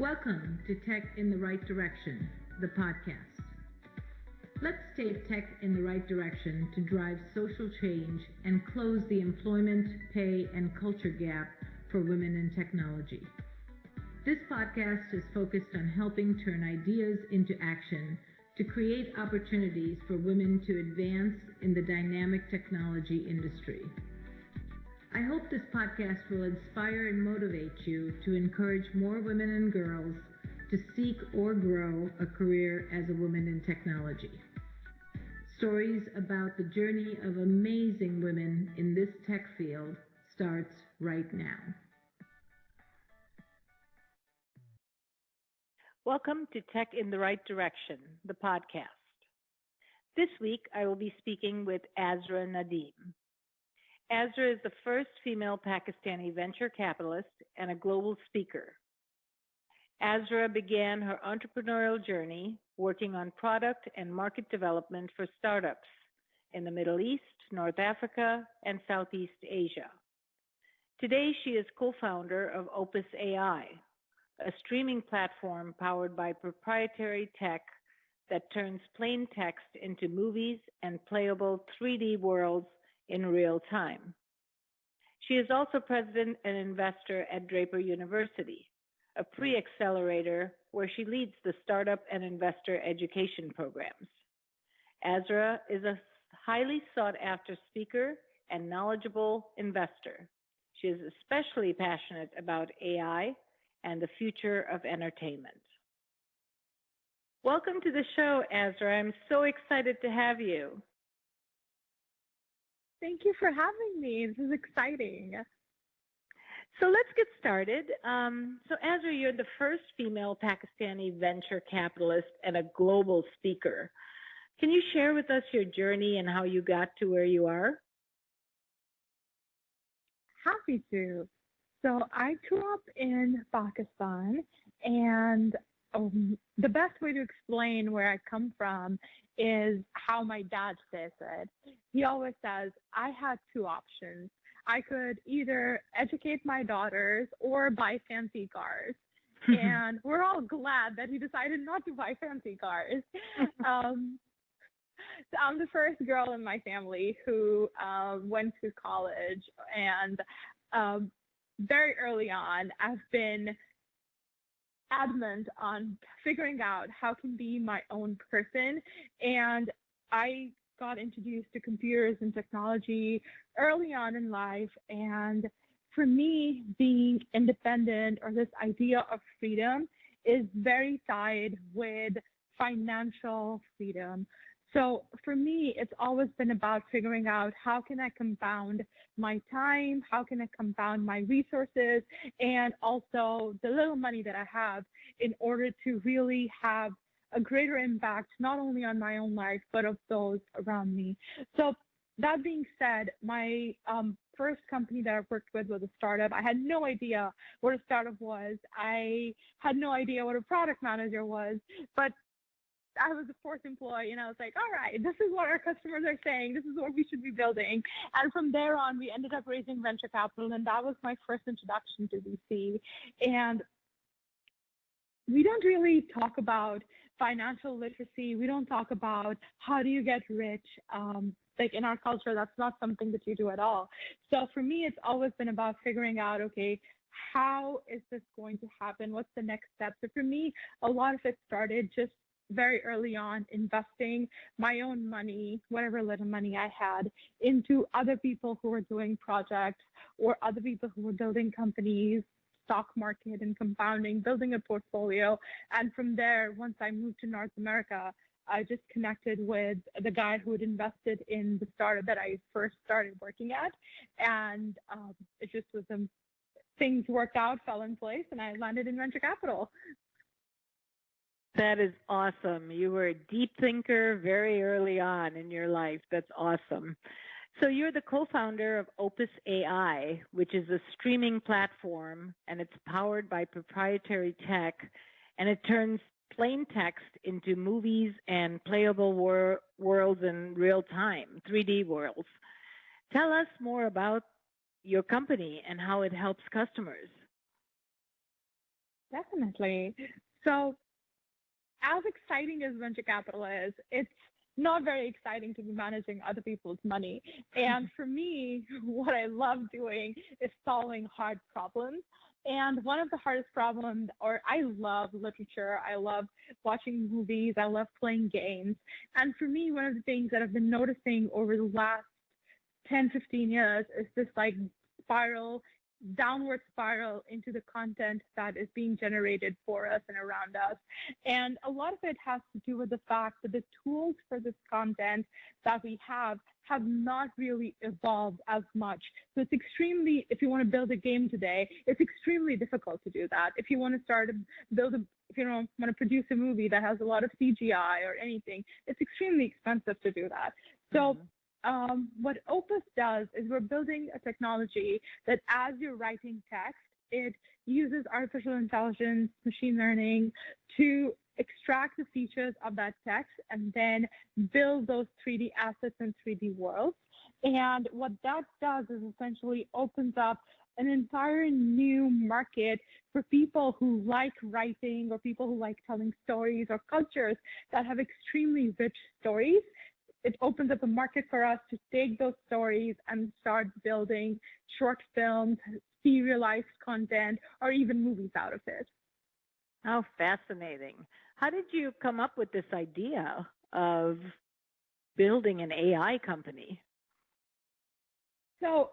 Welcome to Tech in the Right Direction, the podcast. Let's take tech in the right direction to drive social change and close the employment, pay, and culture gap for women in technology. This podcast is focused on helping turn ideas into action to create opportunities for women to advance in the dynamic technology industry. I hope this podcast will inspire and motivate you to encourage more women and girls to seek or grow a career as a woman in technology. Stories about the journey of amazing women in this tech field starts right now. Welcome to Tech in the Right Direction, the podcast. This week, I will be speaking with Azra Nadeem. Azra is the first female Pakistani venture capitalist and a global speaker. Azra began her entrepreneurial journey working on product and market development for startups in the Middle East, North Africa, and Southeast Asia. Today, she is co-founder of Opus AI, a streaming platform powered by proprietary tech that turns plain text into movies and playable 3D worlds in real time. She is also president and investor at Draper University, a pre-accelerator where she leads the startup and investor education programs. Azra is a highly sought-after speaker and knowledgeable investor. She is especially passionate about AI and the future of entertainment. Welcome to the show, Azra. I'm so excited to have you. Thank you for having me. This is exciting. So let's get started. So Azra, you're the first female Pakistani venture capitalist and a global speaker. Can you share with us your journey and how you got to where you are? Happy to. So I grew up in Pakistan, and the best way to explain where I come from is how my dad says it. He always says, I had two options. I could either educate my daughters or buy fancy cars. And we're all glad that he decided not to buy fancy cars. So I'm the first girl in my family who went to college, and very early on, I've been adamant on figuring out how I can be my own person. And I got introduced to computers and technology early on in life. And for me, being independent, or this idea of freedom, is very tied with financial freedom. So for me, it's always been about figuring out how can I compound my time, how can I compound my resources, and also the little money that I have in order to really have a greater impact, not only on my own life, but of those around me. So that being said, my first company that I worked with was a startup. I had no idea what a startup was. I had no idea what a product manager was, but I was the fourth employee, and I was like, all right, this is what our customers are saying. This is what we should be building. And from there on, we ended up raising venture capital, and that was my first introduction to VC. And we don't really talk about financial literacy. We don't talk about how do you get rich. Like in our culture, that's not something that you do at all. So for me, it's always been about figuring out, okay, how is this going to happen? What's the next step? So for me, a lot of it started just very early on investing my own money, whatever little money I had, into other people who were doing projects or other people who were building companies, stock market and compounding, building a portfolio. And from there, once I moved to North America, I just connected with the guy who had invested in the startup that I first started working at. And it just was things worked out, fell in place, and I landed in venture capital. That is awesome. You were a deep thinker very early on in your life. That's awesome. So you're the co-founder of Opus AI, which is a streaming platform, and it's powered by proprietary tech, and it turns plain text into movies and playable worlds in real time, 3D worlds. Tell us more about your company and how it helps customers. Definitely. So, as exciting as venture capital is, it's not very exciting to be managing other people's money. And for me, what I love doing is solving hard problems. And one of the hardest problems, or I love literature, I love watching movies, I love playing games. And for me, one of the things that I've been noticing over the last 10, 15 years is this like spiral, downward spiral into the content that is being generated for us and around us. And a lot of it has to do with the fact that the tools for this content that we have not really evolved as much. So it's extremely, if you want to build a game today, it's extremely difficult to do that. If you want to if you want to produce a movie that has a lot of CGI or anything, it's extremely expensive to do that. So what Opus does is we're building a technology that as you're writing text, it uses artificial intelligence, machine learning to extract the features of that text and then build those 3D assets in 3D worlds. And what that does is essentially opens up an entire new market for people who like writing or people who like telling stories or cultures that have extremely rich stories. It opens up a market for us to take those stories and start building short films, serialized content, or even movies out of it. How fascinating. How did you come up with this idea of building an AI company? So,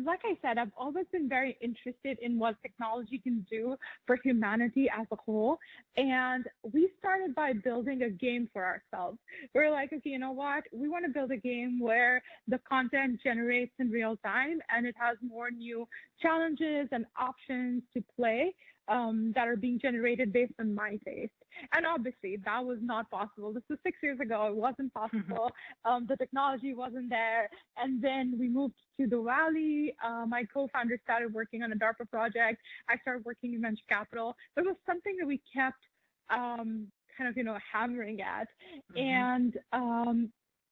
like I said, I've always been very interested in what technology can do for humanity as a whole. And we started by building a game for ourselves. We're like, okay, you know what? We want to build a game where the content generates in real time and it has more new challenges and options to play that are being generated based on my taste. And obviously, that was not possible. This was 6 years ago. It wasn't possible. The technology wasn't there. And then we moved to the Valley. My co-founder started working on a Draper project. I started working in venture capital. It was something that we kept hammering at. And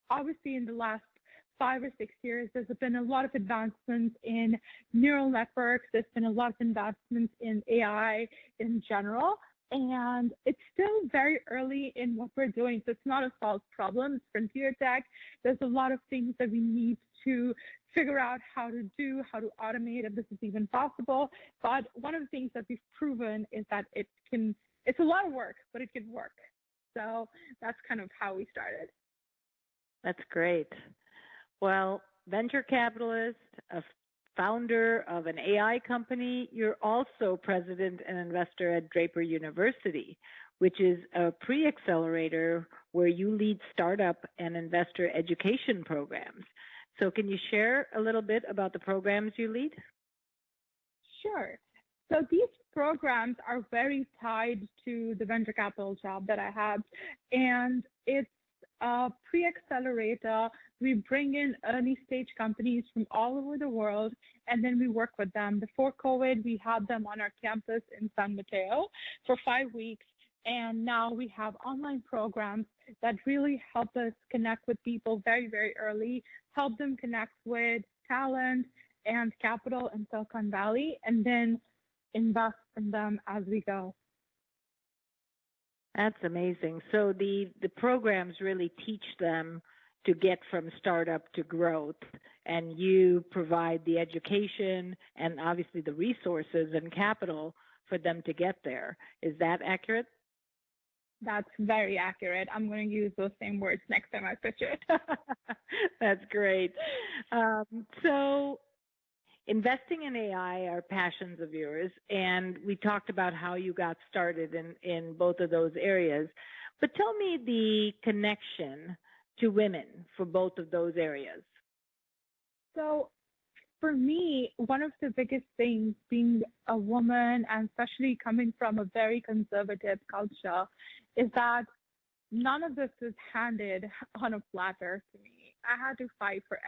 obviously, in the last 5 or 6 years, there's been a lot of advancements in neural networks. There's been a lot of advancements in AI in general. And it's still very early in what we're doing. So it's not a solved problem. It's frontier tech. There's a lot of things that we need to figure out how to do, how to automate, if this is even possible. But one of the things that we've proven is that it's a lot of work, but it can work. So that's kind of how we started. That's great. Well, venture capitalist, a founder of an AI company, you're also president and investor at Draper University, which is a pre-accelerator where you lead startup and investor education programs. So can you share a little bit about the programs you lead? Sure. So these programs are very tied to the venture capital job that I have, and it's a pre-accelerator. We bring in early stage companies from all over the world, and then we work with them. Before COVID, we had them on our campus in San Mateo for 5 weeks. And now we have online programs that really help us connect with people very, very early, help them connect with talent and capital in Silicon Valley, and then invest in them as we go. That's amazing. So the programs really teach them to get from startup to growth, and you provide the education and obviously the resources and capital for them to get there. Is that accurate? That's very accurate. I'm going to use those same words next time I pitch it. That's great. So investing in AI are passions of yours, and we talked about how you got started in both of those areas. But tell me the connection to women for both of those areas. So for me, one of the biggest things being a woman, and especially coming from a very conservative culture, is that none of this is handed on a platter to me. I had to fight for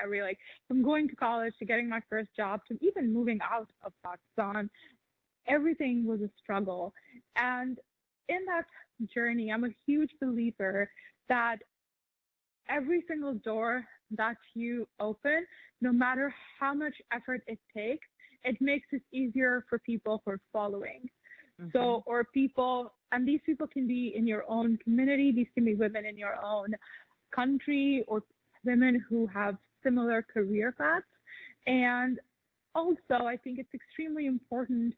from going to college to getting my first job to even moving out of Pakistan. Everything was a struggle. And in that journey, I'm a huge believer that every single door that you open, no matter how much effort it takes, it makes it easier for people who are following. So, or people, and these people can be in your own community, these can be women in your own country, or women who have similar career paths. And also, I think it's extremely important.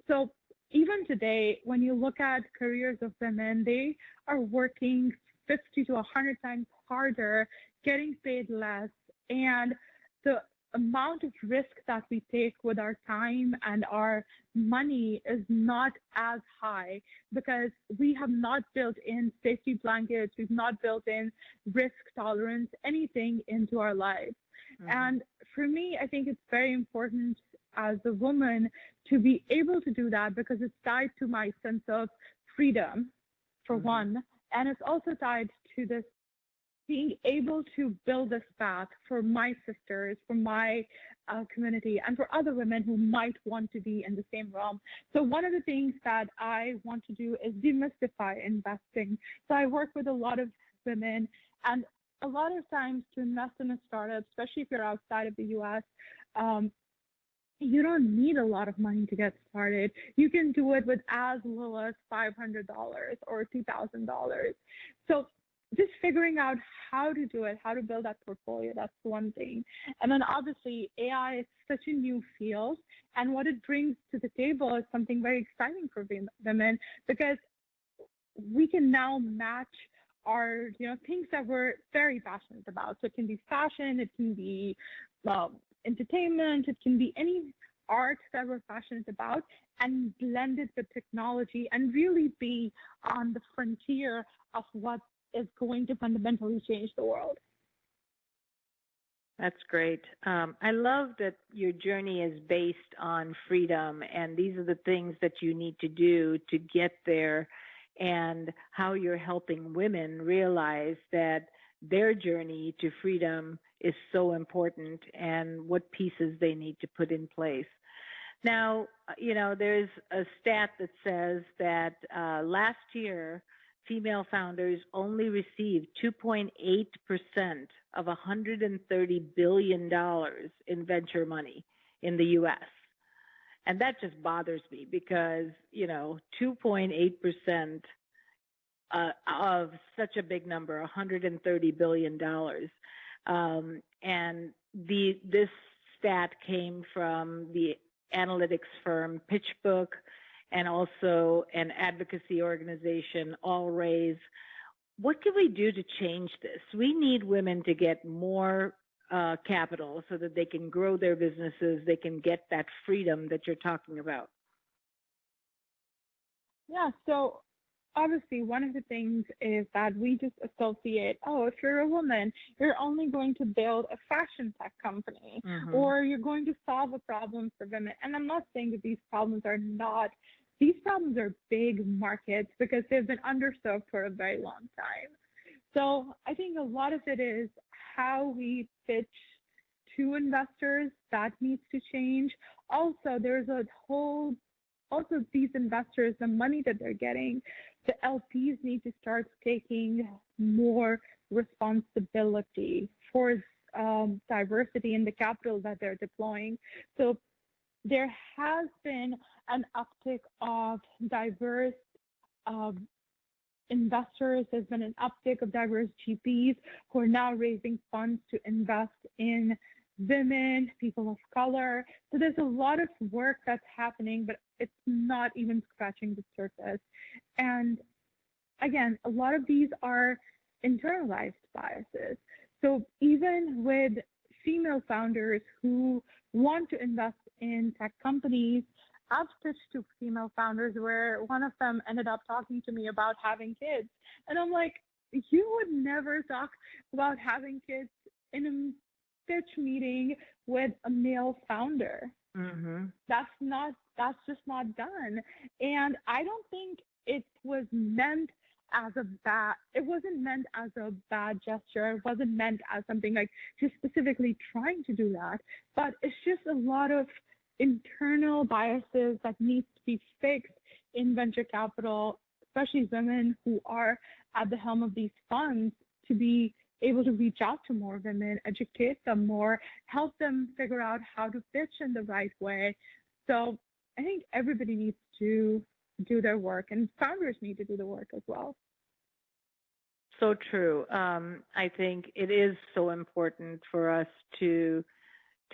So, even today, when you look at careers of women, they are working 50 to 100 times harder, getting paid less, and the amount of risk that we take with our time and our money is not as high because we have not built in safety blankets, we've not built in risk tolerance, anything into our lives. And for me, I think it's very important as a woman to be able to do that because it's tied to my sense of freedom, for one, and it's also tied to this being able to build this path for my sisters, for my community, and for other women who might want to be in the same realm. So one of the things that I want to do is demystify investing. So I work with a lot of women, and a lot of times to invest in a startup, especially if you're outside of the US, you don't need a lot of money to get started. You can do it with as low as $500 or $2,000. So just figuring out how to do it, how to build that portfolio, that's one thing. And then obviously AI is such a new field, and what it brings to the table is something very exciting for women because we can now match our, things that we're very passionate about. So it can be fashion, it can be entertainment, it can be any art that we're passionate about, and blend it with technology and really be on the frontier of what is going to fundamentally change the world. That's great. I love that your journey is based on freedom, and these are the things that you need to do to get there, and how you're helping women realize that their journey to freedom is so important and what pieces they need to put in place. Now, there's a stat that says that last year, female founders only received 2.8% of $130 billion in venture money in the U.S. And that just bothers me because, 2.8% of such a big number, $130 billion. And this stat came from the analytics firm PitchBook, and also an advocacy organization, All Raise. What can we do to change this? We need women to get more capital so that they can grow their businesses, they can get that freedom that you're talking about. Yeah, so obviously one of the things is that we just associate, if you're a woman, you're only going to build a fashion tech company, or you're going to solve a problem for women. And I'm not saying that these problems are big markets because they've been underserved for a very long time. So I think a lot of it is how we pitch to investors that needs to change. Also, these investors, the money that they're getting, the LPs need to start taking more responsibility for diversity in the capital that they're deploying. So there has been an uptick of diverse investors. There's been an uptick of diverse GPs who are now raising funds to invest in women, people of color. So there's a lot of work that's happening, but it's not even scratching the surface. And again, a lot of these are internalized biases. So even with female founders who want to invest in tech companies, I've pitched to female founders where one of them ended up talking to me about having kids. And I'm like, you would never talk about having kids in a pitch meeting with a male founder. That's just not done. And I don't think it wasn't meant as a bad gesture. It wasn't meant as something like just specifically trying to do that. But it's just a lot of internal biases that needs to be fixed in venture capital, especially women who are at the helm of these funds, to be able to reach out to more women, educate them more, help them figure out how to pitch in the right way. So I think everybody needs to to do their work, and founders need to do the work as well. So true. I think it is so important for us to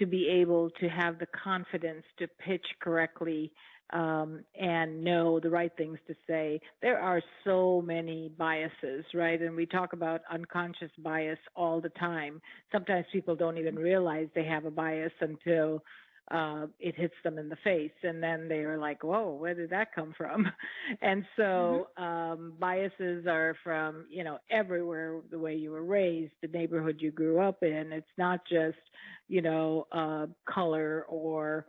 be able to have the confidence to pitch correctly and know the right things to say. There are so many biases, right? And we talk about unconscious bias all the time. Sometimes people don't even realize they have a bias until it hits them in the face, and then they are like, whoa, where did that come from? And so biases are from, everywhere, the way you were raised, the neighborhood you grew up in. It's not just, color or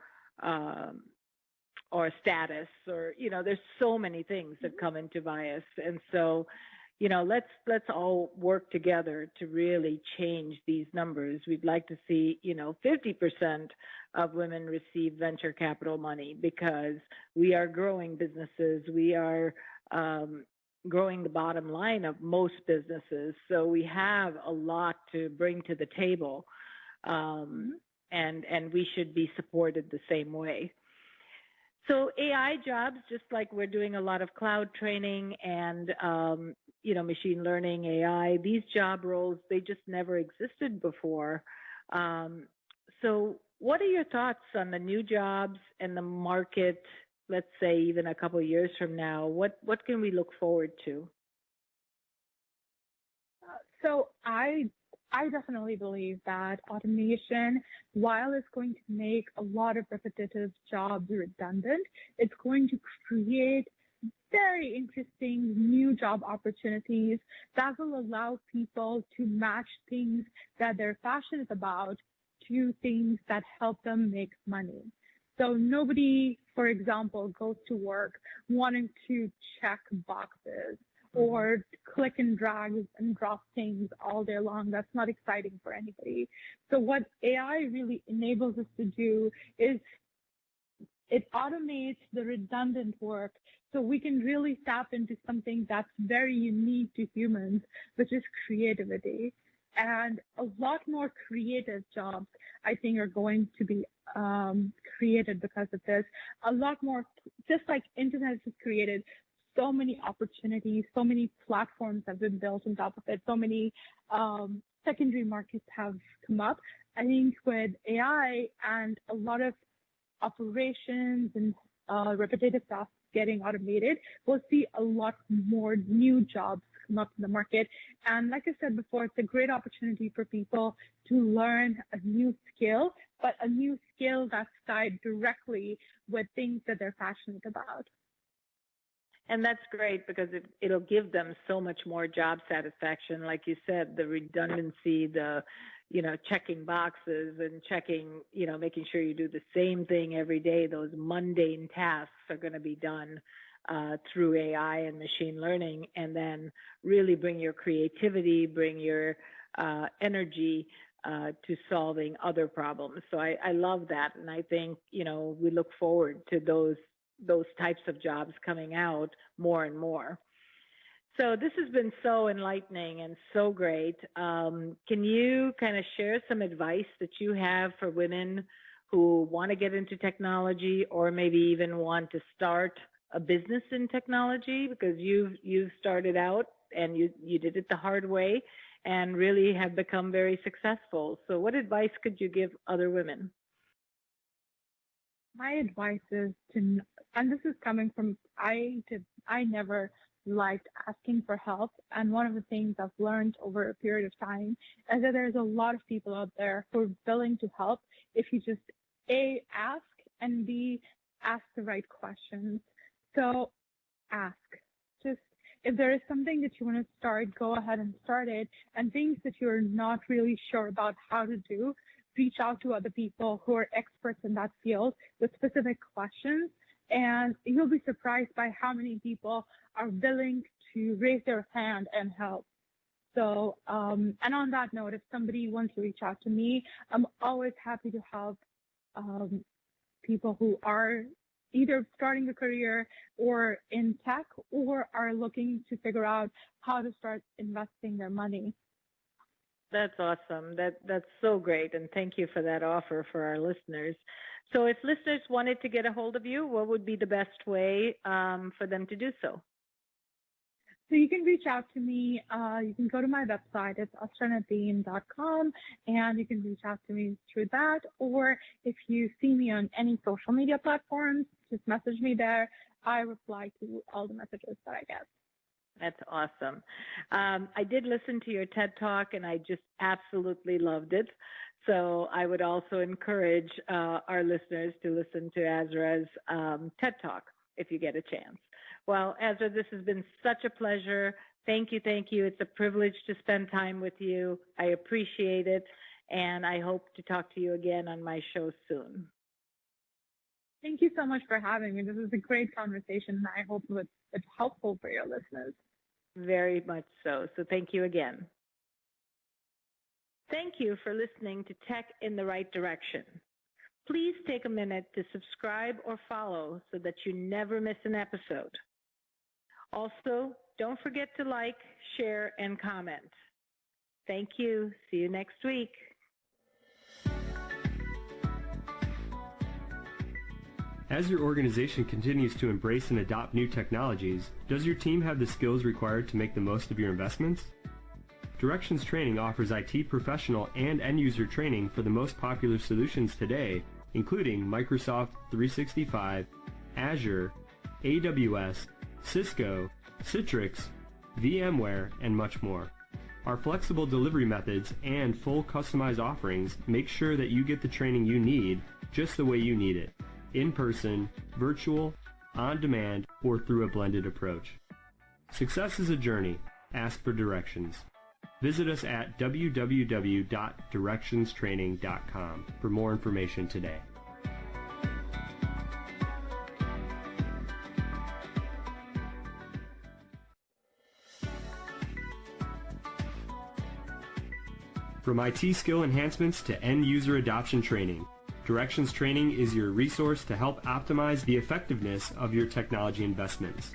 status or, there's so many things that come into bias. And so, let's all work together to really change these numbers. We'd like to see, 50% of women receive venture capital money, because we are growing businesses. We are growing the bottom line of most businesses. So we have a lot to bring to the table, and we should be supported the same way. So AI jobs, just like we're doing a lot of cloud training and, machine learning, AI, these job roles, they just never existed before. So what are your thoughts on the new jobs and the market, let's say even a couple of years from now? What can we look forward to? So I definitely believe that automation, while it's going to make a lot of repetitive jobs redundant, it's going to create very interesting new job opportunities that will allow people to match things that they're passionate about to things that help them make money. So nobody, for example, goes to work wanting to check boxes or click and drag and drop things all day long. That's not exciting for anybody. So what AI really enables us to do is it automates the redundant work, so we can really tap into something that's very unique to humans, which is creativity. And a lot more creative jobs, I think, are going to be created because of this. A lot more, just like internet has created so many opportunities, so many platforms have been built on top of it, so many secondary markets have come up. I think with AI and a lot of operations and repetitive tasks getting automated, we'll see a lot more new jobs come up in the market. And like I said before, it's a great opportunity for people to learn a new skill, but a new skill that's tied directly with things that they're passionate about. And that's great, because it'll give them so much more job satisfaction. Like you said, the redundancy, the, checking boxes and checking, making sure you do the same thing every day. Those mundane tasks are going to be done through AI and machine learning, and then really bring your creativity, bring your energy to solving other problems. So I love that. And I think, we look forward to those types of jobs coming out more and more. So this has been so enlightening and so great. Can you kind of share some advice that you have for women who want to get into technology, or maybe even want to start a business in technology? Because you've started out and you did it the hard way and really have become very successful. So what advice could you give other women? My advice is to, and this is coming from, I never liked asking for help. And one of the things I've learned over a period of time is that there's a lot of people out there who are willing to help if you just A, ask, and B, ask the right questions. So ask. Just, if there is something that you want to start, go ahead and start it. And things that you're not really sure about how to do, reach out to other people who are experts in that field with specific questions, and you'll be surprised by how many people are willing to raise their hand and help. So, and on that note, if somebody wants to reach out to me, I'm always happy to help people who are either starting a career or in tech, or are looking to figure out how to start investing their money. That's awesome. That's so great, and thank you for that offer for our listeners. So, if listeners wanted to get a hold of you, what would be the best way for them to do so? So you can reach out to me. You can go to my website. It's asranadeem.com, and you can reach out to me through that. Or if you see me on any social media platforms, just message me there. I reply to all the messages that I get. That's awesome. I did listen to your TED Talk, and I just absolutely loved it. So I would also encourage our listeners to listen to Azra's TED Talk if you get a chance. Well, Azra, this has been such a pleasure. Thank you, thank you. It's a privilege to spend time with you. I appreciate it, and I hope to talk to you again on my show soon. Thank you so much for having me. This is a great conversation, and I hope it's helpful for your listeners. Very much so. So thank you again. Thank you for listening to Tech in the Right Direction. Please take a minute to subscribe or follow so that you never miss an episode. Also, don't forget to like, share, and comment. Thank you. See you next week. As your organization continues to embrace and adopt new technologies, does your team have the skills required to make the most of your investments? Directions Training offers IT professional and end-user training for the most popular solutions today, including Microsoft 365, Azure, AWS, Cisco, Citrix, VMware, and much more. Our flexible delivery methods and full customized offerings make sure that you get the training you need just the way you need it. In person, virtual, on demand, or through a blended approach. Success is a journey. Ask for directions. Visit us at www.directionstraining.com for more information today. From IT skill enhancements to end-user adoption training, Directions Training is your resource to help optimize the effectiveness of your technology investments.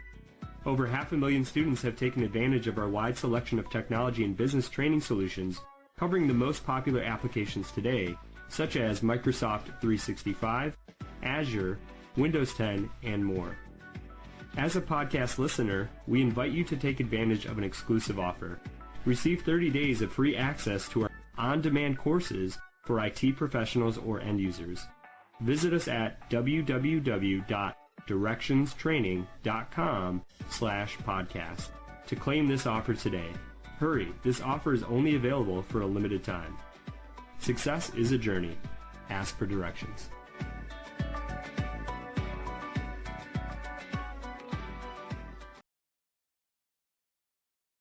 Over 500,000 students have taken advantage of our wide selection of technology and business training solutions, covering the most popular applications today, such as Microsoft 365, Azure, Windows 10, and more. As a podcast listener, we invite you to take advantage of an exclusive offer. Receive 30 days of free access to our on-demand courses for IT professionals or end users. Visit us at www.directionstraining.com/podcast to claim this offer today. Hurry, this offer is only available for a limited time. Success is a journey. Ask for directions.